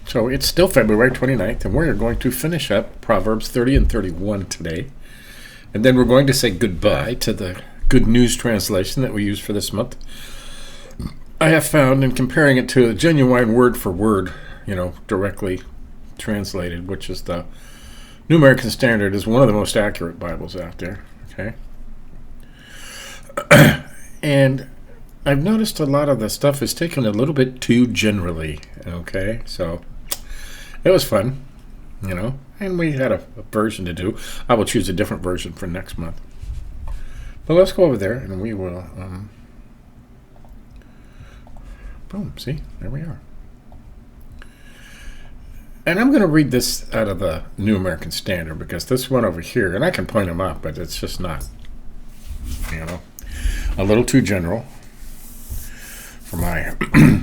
So it's still February 29th, and we're going to finish up Proverbs 30 and 31 today. And then we're going to say goodbye to the Good News translation that we use for this month. I have found in comparing it to a genuine word for word, directly translated, which is the New American Standard, is one of the most accurate Bibles out there. Okay. And I've noticed a lot of the stuff is taken a little bit too generally. Okay. So it was fun, and we had a version to do. I will choose a different version for next month. But let's go over there and we will, boom, see, there we are. And I'm going to read this out of the New American Standard because this one over here, and I can point them up, but it's just not, a little too general for my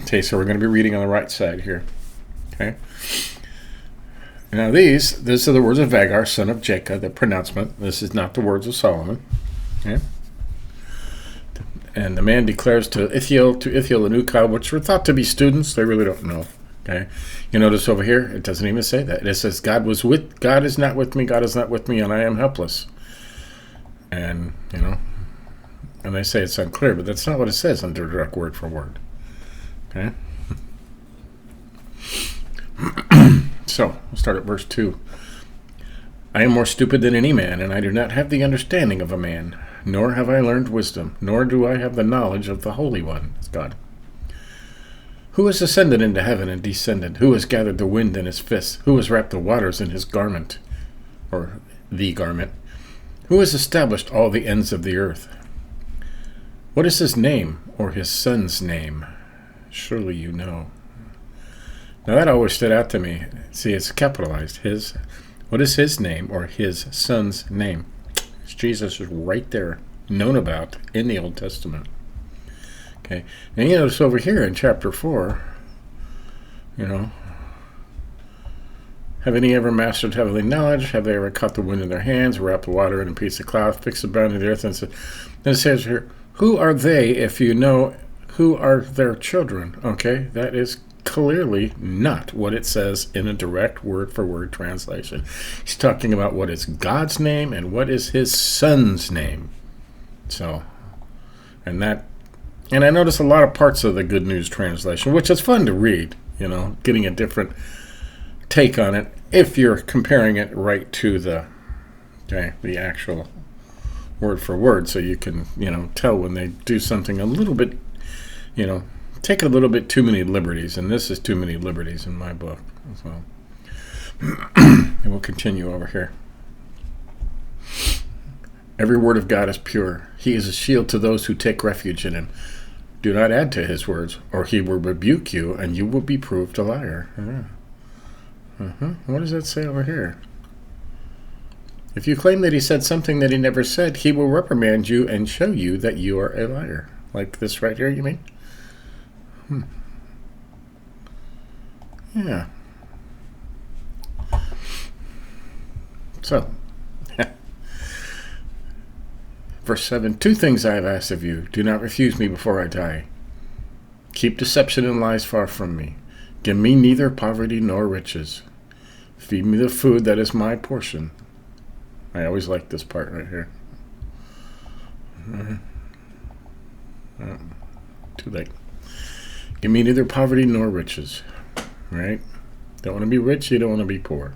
taste. So we're going to be reading on the right side here. Okay. Now these are the words of Vagar, son of Jacob, the pronouncement. This is not the words of Solomon. Okay. And the man declares to Ithiel and Ukal, which were thought to be students. They really don't know. Okay. You notice over here, it doesn't even say that. It says, God is not with me, God is not with me, and I am helpless. And, and they say it's unclear, but that's not what it says under direct word for word. Okay. So, we'll start at verse 2. I am more stupid than any man, and I do not have the understanding of a man, nor have I learned wisdom, nor do I have the knowledge of the Holy One, God. Who has ascended into heaven and descended? Who has gathered the wind in his fist? Who has wrapped the waters in his garment, or the garment? Who has established all the ends of the earth? What is his name, or his son's name? Surely you know. Now that always stood out to me. See, it's capitalized. What is his name or his son's name? Jesus is right there, known about in the Old Testament. Okay. And you notice over here in chapter 4, have any ever mastered heavenly knowledge? Have they ever caught the wind in their hands, wrapped the water in a piece of cloud, fixed the boundary of the earth? And then it says here, who are they if you know who are their children? Okay, that is clearly not what it says in a direct word-for-word translation. He's talking about what is God's name and what is his son's name. So, and I notice a lot of parts of the Good News translation, which is fun to read, getting a different take on it if you're comparing it right to the actual word for word, so you can, tell when they do something a little bit, take a little bit too many liberties, and this is too many liberties in my book. So, and we'll continue over here. Every word of God is pure. He is a shield to those who take refuge in him. Do not add to his words, or he will rebuke you, and you will be proved a liar. What does that say over here? If you claim that he said something that he never said, he will reprimand you and show you that you are a liar. Like this right here, you mean? Yeah. So, verse 7, 2 things I have asked of you. Do not refuse me before I die. Keep deception and lies far from me. Give me neither poverty nor riches. Feed me the food that is my portion. I always like this part right here. Too late. Give me neither poverty nor riches. Right? Don't want to be rich, you don't want to be poor.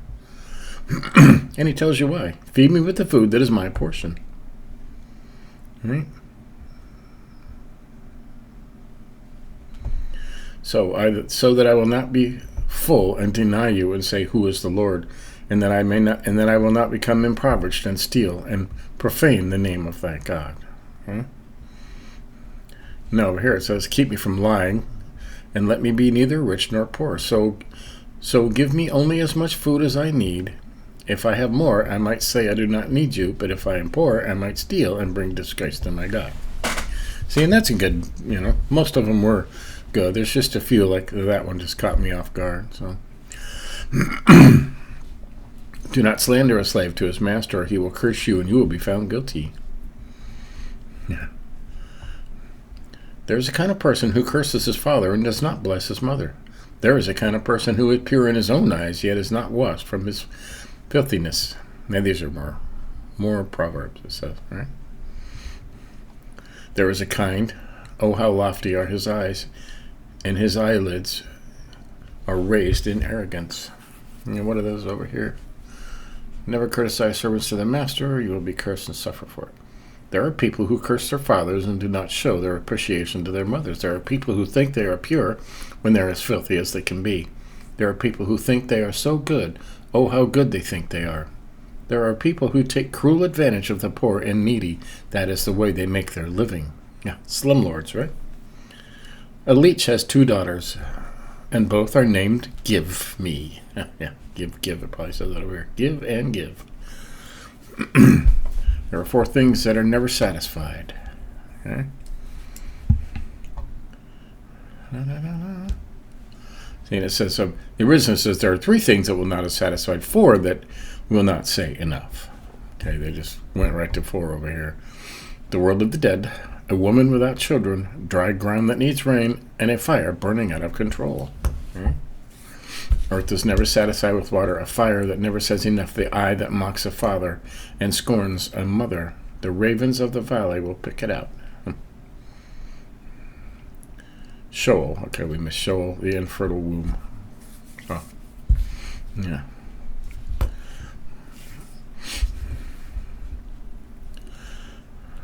And he tells you why. Feed me with the food that is my portion. Right? So that I will not be full and deny you and say, who is the Lord? And that I will not become impoverished and steal and profane the name of thy God. No, over here it says, keep me from lying, and let me be neither rich nor poor. So give me only as much food as I need. If I have more, I might say I do not need you, but if I am poor, I might steal and bring disgrace to my God. See, and that's a good, most of them were good. There's just a few, like that one just caught me off guard. So, do not slander a slave to his master, or he will curse you, and you will be found guilty. Yeah. There's a kind of person who curses his father and does not bless his mother. There is a kind of person who is pure in his own eyes, yet is not washed from his filthiness. Now these are more Proverbs, it says, right? There is a kind, oh how lofty are his eyes, and his eyelids are raised in arrogance. And what are those over here? Never criticize servants to their master, or you will be cursed and suffer for it. There are people who curse their fathers and do not show their appreciation to their mothers. There are people who think they are pure when they're as filthy as they can be. There are people who think they are so good. Oh, how good they think they are. There are people who take cruel advantage of the poor and needy. That is the way they make their living. Yeah, slumlords, right? A leech has 2 daughters, and both are named Give Me. Yeah, give. It probably says that over here. Give and give. There are 4 things that are never satisfied. Okay? See, and it says, the original says there are 3 things that will not have satisfied, 4 that will not say enough. Okay, they just went right to 4 over here. The world of the dead, a woman without children, dry ground that needs rain, and a fire burning out of control. Okay? Earth is never satisfied with water, a fire that never says enough, the eye that mocks a father and scorns a mother. The ravens of the valley will pick it out. Sheol. Okay, we missed Sheol, the infertile womb. Oh, yeah.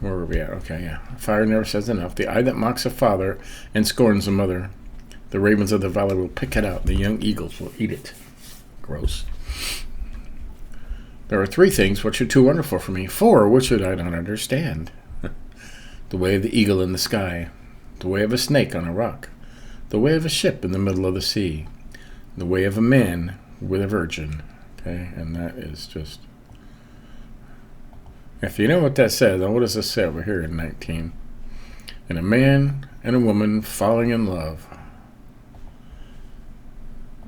Where were we at? Okay, yeah. Fire never says enough. The eye that mocks a father and scorns a mother. The ravens of the valley will pick it out. The young eagles will eat it. Gross. There are 3 things which are too wonderful for me. 4 which I don't understand. The way of the eagle in the sky. The way of a snake on a rock. The way of a ship in the middle of the sea. The way of a man with a virgin. Okay, and that is just... If you know what that says, then what does this say over here in 19? And a man and a woman falling in love.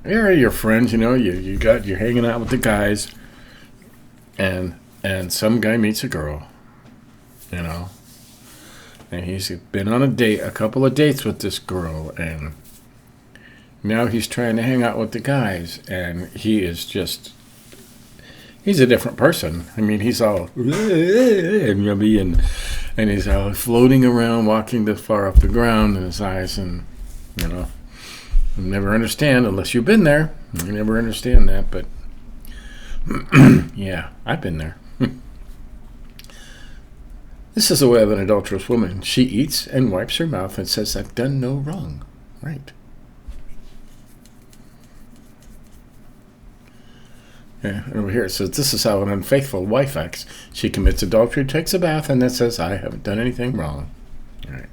Here are your friends, you're hanging out with the guys, and some guy meets a girl, and he's been on a couple of dates with this girl, and now he's trying to hang out with the guys, and he's a different person. I mean, he's all and he's all floating around, walking this far off the ground in his eyes, and you never understand unless you've been there. You never understand that, but yeah, I've been there. This is the way of an adulterous woman. She eats and wipes her mouth and says, I've done no wrong. Right. Yeah, over here it says, this is how an unfaithful wife acts. She commits adultery, takes a bath, and then says, I haven't done anything wrong. All right.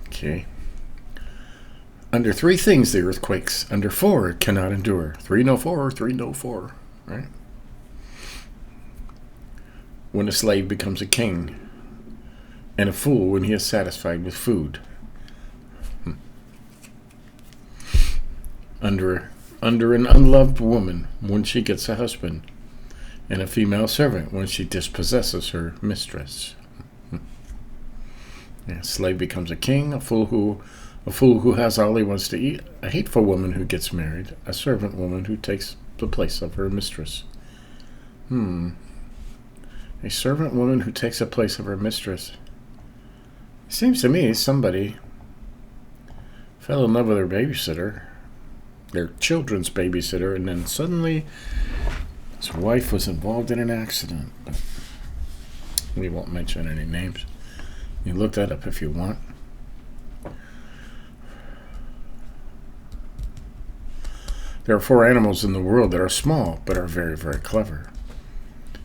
Okay. Under 3 things the earth quakes. Under 4 it cannot endure. 3 no 4, 3 no 4. Right? When a slave becomes a king, and a fool when he is satisfied with food. Under an unloved woman when she gets a husband, and a female servant when she dispossesses her mistress. A slave becomes a king, a fool who has all he wants to eat, a hateful woman who gets married, a servant woman who takes the place of her mistress. A servant woman who takes the place of her mistress. It seems to me somebody fell in love with their babysitter, their children's babysitter, and then suddenly his wife was involved in an accident. But we won't mention any names. You look that up if you want. There are 4 animals in the world that are small but are very, very clever.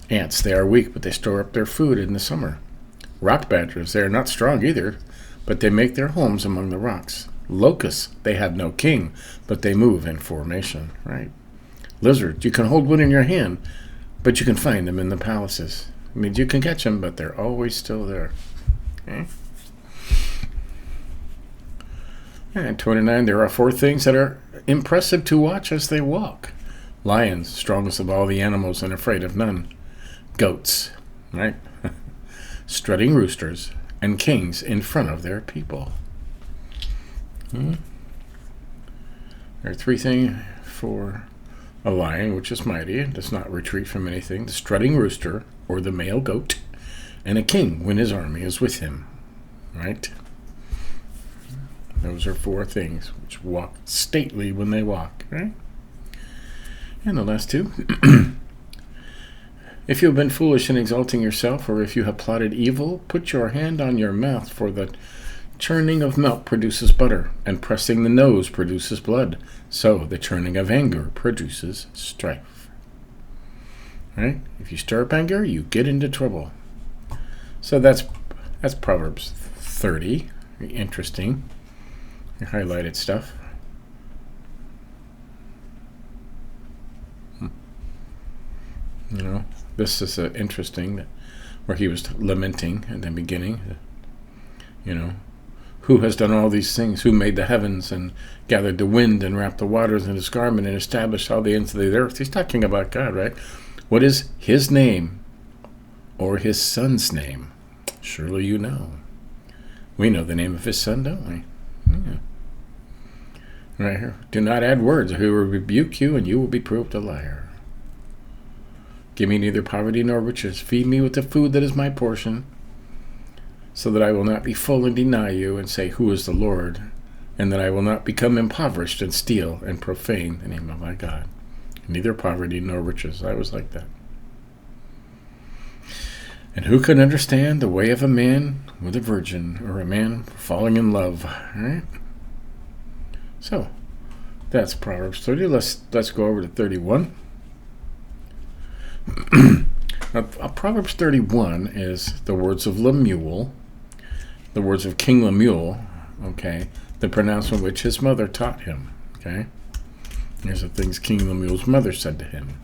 Ants, they are weak, but they store up their food in the summer. Rock badgers, they are not strong either, but they make their homes among the rocks. Locusts, they have no king, but they move in formation, right? Lizards, you can hold one in your hand, but you can find them in the palaces. I mean, you can catch them, but they're always still there. Okay? And 29, there are 4 things that are impressive to watch as they walk. Lions, strongest of all the animals and afraid of none. Goats, right? Strutting roosters, and kings in front of their people. There are three things for a lion, which is mighty and does not retreat from anything: the strutting rooster, or the male goat, and a king when his army is with him. Right? Those are four things which walk stately when they walk. Right? And the last two. If you have been foolish in exalting yourself, or if you have plotted evil, put your hand on your mouth, for the churning of milk produces butter, and pressing the nose produces blood. So the churning of anger produces strife. Right? If you stir up anger, you get into trouble. So that's Proverbs 30. Very interesting. Your highlighted stuff. You know, this is interesting, where he was lamenting in the beginning. You know, who has done all these things? Who made the heavens and gathered the wind and wrapped the waters in his garment and established all the ends of the earth? He's talking about God, right? What is his name, or his son's name? Surely you know. We know the name of his son, don't we? Yeah. Right here. Do not add words, or he will rebuke you, and you will be proved a liar. Give me neither poverty nor riches. Feed me with the food that is my portion, so that I will not be full and deny you and say, who is the Lord? And that I will not become impoverished and steal and profane the name of my God. Neither poverty nor riches. I was like that. And who can understand the way of a man with a virgin, or a man falling in love? Right? So, that's Proverbs 30. Let's go over to 31. Now, Proverbs 31 is the words of Lemuel, the words of King Lemuel, okay, the pronouncement which his mother taught him, okay. Here's the things King Lemuel's mother said to him.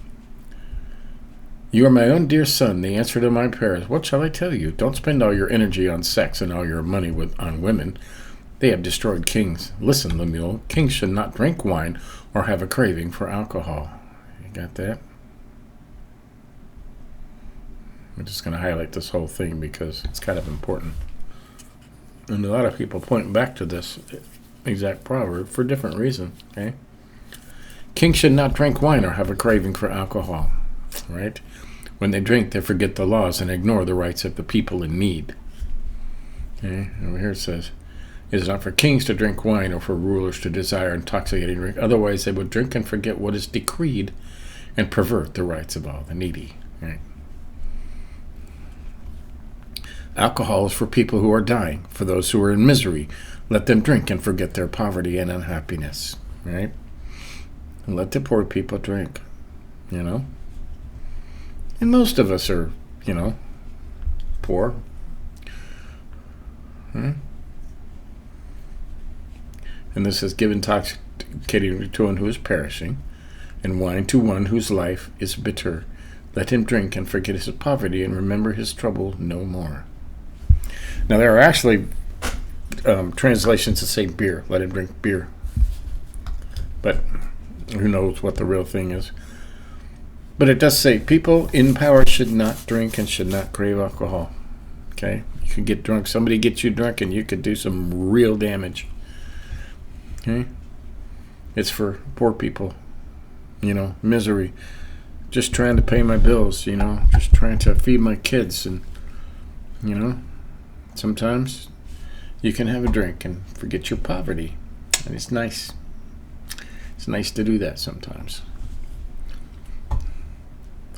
You are my own dear son, the answer to my prayers. What shall I tell you? Don't spend all your energy on sex and all your money on women. They have destroyed kings. Listen, Lemuel, kings should not drink wine or have a craving for alcohol. You got that? I'm just going to highlight this whole thing because it's kind of important. And a lot of people point back to this exact proverb for different reasons, okay? Kings should not drink wine or have a craving for alcohol, right? When they drink, they forget the laws and ignore the rights of the people in need. Okay, over here it says, it is not for kings to drink wine or for rulers to desire intoxicating drink. Otherwise, they would drink and forget what is decreed and pervert the rights of all the needy, right? Alcohol is for people who are dying, for those who are in misery. Let them drink and forget their poverty and unhappiness, right? And let the poor people drink, you know? And most of us are, you know, poor. And this is give intoxicating to one who is perishing, and wine to one whose life is bitter. Let him drink and forget his poverty and remember his trouble no more. Now, there are actually translations that say beer. Let him drink beer. But who knows what the real thing is. But it does say people in power should not drink and should not crave alcohol. Okay? You can get drunk. Somebody gets you drunk and you could do some real damage. Okay? It's for poor people. You know, misery. Just trying to pay my bills, you know. Just trying to feed my kids. And, you know, sometimes you can have a drink and forget your poverty. And it's nice. It's nice to do that sometimes.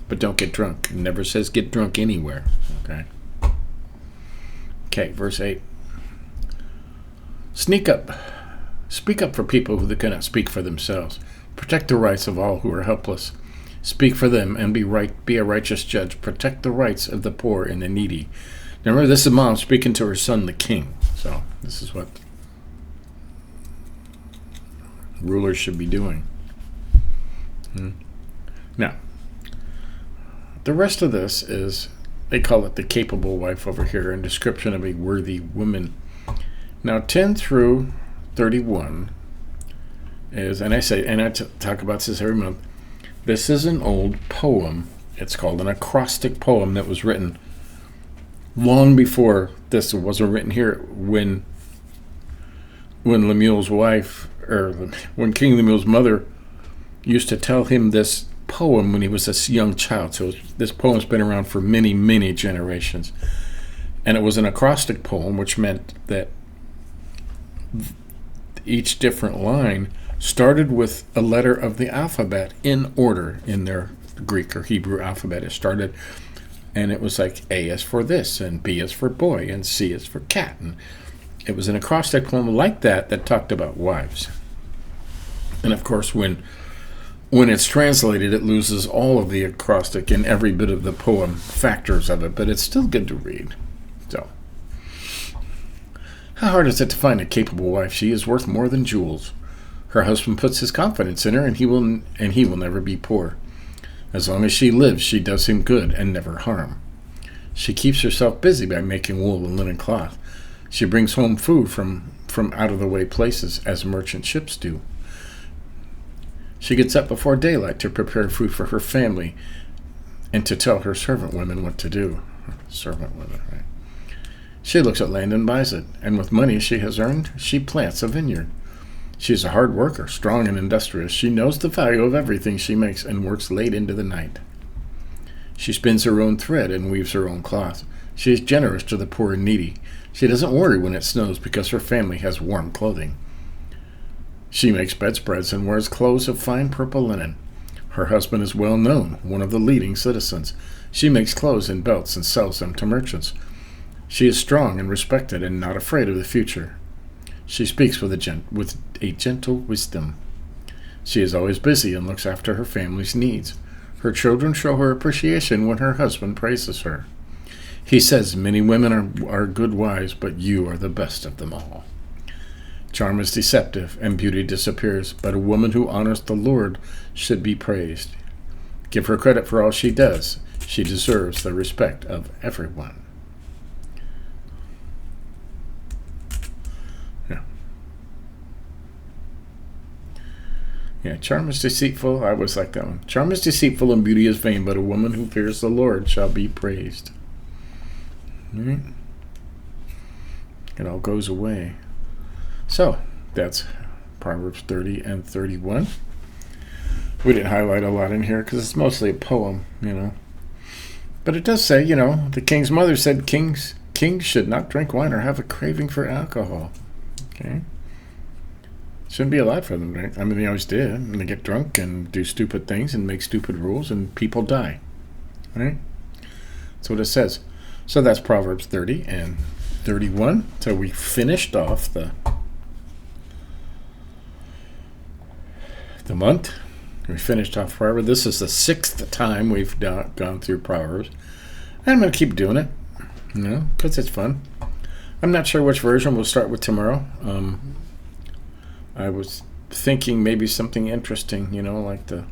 But don't get drunk. It never says get drunk anywhere. Okay? Okay, verse 8. Speak up for people who cannot speak for themselves. Protect the rights of all who are helpless. Speak for them and be a righteous judge. Protect the rights of the poor and the needy. Now remember, this is mom speaking to her son, the king. So this is what rulers should be doing. Now, the rest of this is, they call it the capable wife over here, and description of a worthy woman. Now, 10 through 31 is, and I talk about this every month, this is an old poem. It's called an acrostic poem that was written long before this. Wasn't written here when Lemuel's wife when King Lemuel's mother used to tell him this poem when he was a young child. So this poem's been around for many, many generations. And it was an acrostic poem, which meant that each different line started with a letter of the alphabet in order in their Greek or Hebrew alphabet. It started, and it was like A is for this, and B is for boy, and C is for cat. And it was an acrostic poem like that talked about wives. And of course, when it's translated, it loses all of the acrostic and every bit of the poem factors of it, but it's still good to read. So, how hard is it to find a capable wife? She is worth more than jewels. Her husband puts his confidence in her, and he will never be poor. As long as she lives, she does him good and never harm. She keeps herself busy by making wool and linen cloth. She brings home food from out-of-the-way places, as merchant ships do. She gets up before daylight to prepare food for her family and to tell her servant women what to do. Servant women, right? She looks at land and buys it, and with money she has earned, she plants a vineyard. She is a hard worker, strong and industrious. She knows the value of everything she makes and works late into the night. She spins her own thread and weaves her own cloth. She is generous to the poor and needy. She doesn't worry when it snows because her family has warm clothing. She makes bedspreads and wears clothes of fine purple linen. Her husband is well known, one of the leading citizens. She makes clothes and belts and sells them to merchants. She is strong and respected and not afraid of the future. She speaks with a gentle wisdom. She is always busy and looks after her family's needs. Her children show her appreciation when her husband praises her. He says, "Many women are good wives, but you are the best of them all." Charm is deceptive and beauty disappears, but a woman who honors the Lord should be praised. Give her credit for all she does. She deserves the respect of everyone. Yeah, charm is deceitful. I always like that one. Charm is deceitful and beauty is vain, but a woman who fears the Lord shall be praised. Right? It all goes away. So, that's Proverbs 30 and 31. We didn't highlight a lot in here because it's mostly a poem, But it does say, the king's mother said kings should not drink wine or have a craving for alcohol. Okay? Shouldn't be allowed for them, right? I mean, they always did. And they get drunk and do stupid things and make stupid rules, and people die. Right? That's what it says. So that's Proverbs 30 and 31. So we finished off the month. We finished off Proverbs. This is the 6th time we've gone through Proverbs. And I'm going to keep doing it, because it's fun. I'm not sure which version we'll start with tomorrow. I was thinking maybe something interesting, like the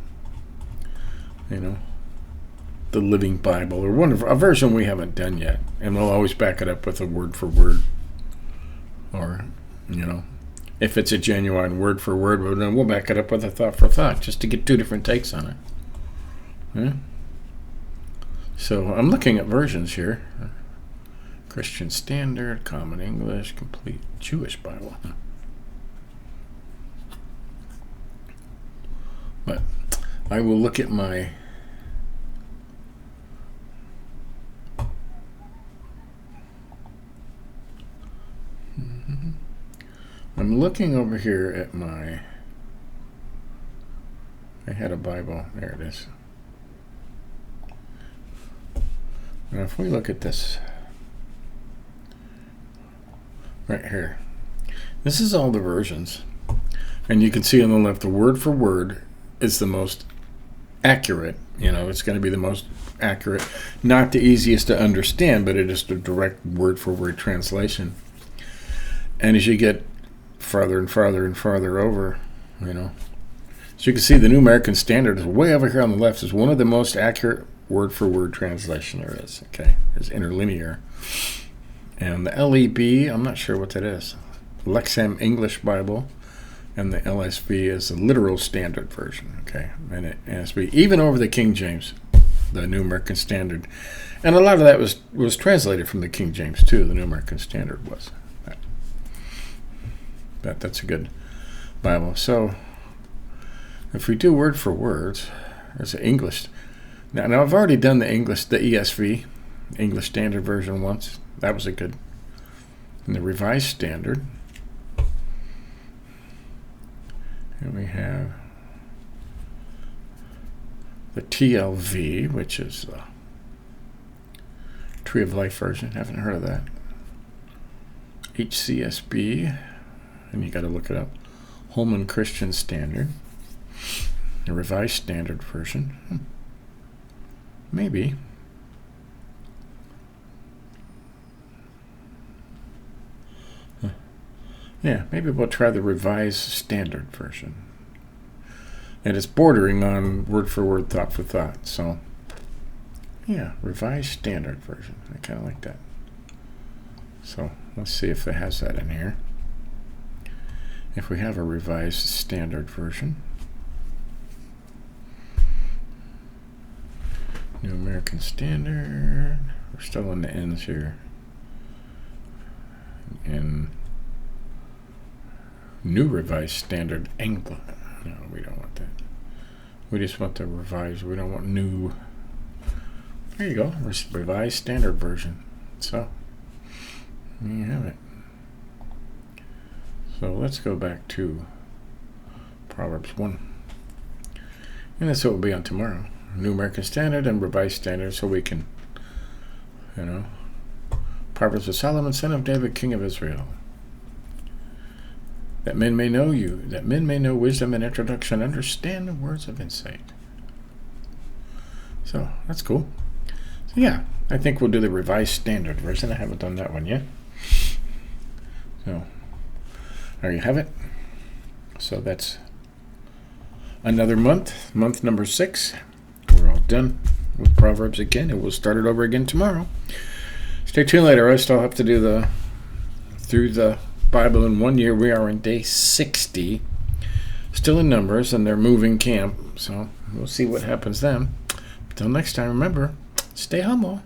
Living Bible, or a version we haven't done yet. And we'll always back it up with a word for word. Or, if it's a genuine word for word, then we'll back it up with a thought for thought, just to get two different takes on it. Yeah? So I'm looking at versions here. Christian Standard, Common English, Complete Jewish Bible. But I will look at my I'm looking over here at I had a Bible. There it is. Now if we look at this right here, this is all the versions. And you can see on the left, the word for word is the most accurate. It's going to be the most accurate. Not the easiest to understand, but it is the direct word for word translation. And as you get farther and farther and farther over, so you can see the New American Standard is way over here on the left, is one of the most accurate word for word translation there is. Okay, it's interlinear. And the LEB, I'm not sure what that is. Lexham English Bible. And the LSB is the literal standard version, okay? And it has to be even over the King James, the New American Standard. And a lot of that was translated from the King James too, the New American Standard was. But that's a good Bible. So if we do word for words, there's an English. Now I've already done the ESV, English Standard Version once. That was a good. And the Revised Standard. And we have the TLV, which is the Tree of Life version. Haven't heard of that. HCSB, and you got to look it up. Holman Christian Standard. The Revised Standard version. Maybe. Yeah, maybe we'll try the Revised Standard version. And it's bordering on word for word, thought for thought. So, yeah, Revised Standard version. I kind of like that. So, let's see if it has that in here. If we have a Revised Standard version. New American Standard. We're still on the ends here. And New Revised Standard English. No, we don't want that. We just want the revised. We don't want new. There you go. Revised Standard Version. So, there you have it. So let's go back to Proverbs 1. And that's what will be on tomorrow. New American Standard and Revised Standard, so we can, Proverbs of Solomon, son of David, king of Israel. That men may know you, that men may know wisdom and introduction, understand the words of insight. So, that's cool. So, yeah, I think we'll do the Revised Standard version. I haven't done that one yet. So, there you have it. So, that's another month number 6. We're all done with Proverbs again, and we'll start it over again tomorrow. Stay tuned later. I still have to do through the Bible in 1 year. We are in day 60, still in Numbers, and they're moving camp, so we'll see what happens then. Until next time, remember, stay humble.